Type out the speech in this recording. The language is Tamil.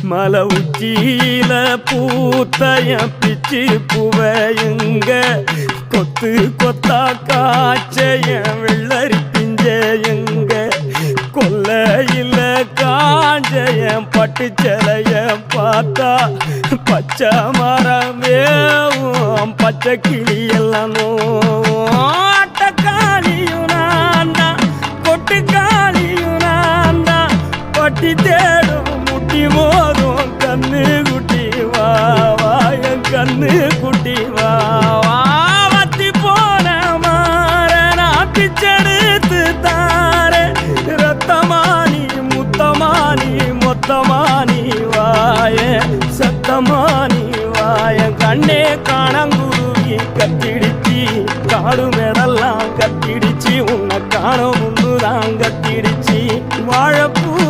மலை உச்சியில பூத்தைய பிச்சு புவையுங்க கொத்து கொத்தா காய்ச்சைய வெள்ளரி பிஞ்சையுங்க கொல்லையில காஞ்சைய பட்டு சிலைய பார்த்தா பச்சை மரமேவும் பச்சை கிளி எல்லாம் ஆட்டக்காளியும் நான் தான் கொட்டுக்காளியும் நான் தான் பட்டி தேடும் முட்டி மோதும் கண்ணு குட்டி வா வா என் கண்ணு குட்டி வா வா வத்தி போன மாற நான் பிச்செடுத்து தார ரத்தமானி முத்தமானி மொத்தமானி வாய சத்தமானி வாய கண்ணே காணங்குருவி கத்திடுச்சி காடு மேடெல்லாம் கத்திடுச்சி உன்னை காண முன்னுதான் கத்திடுச்சி வாழப்பூ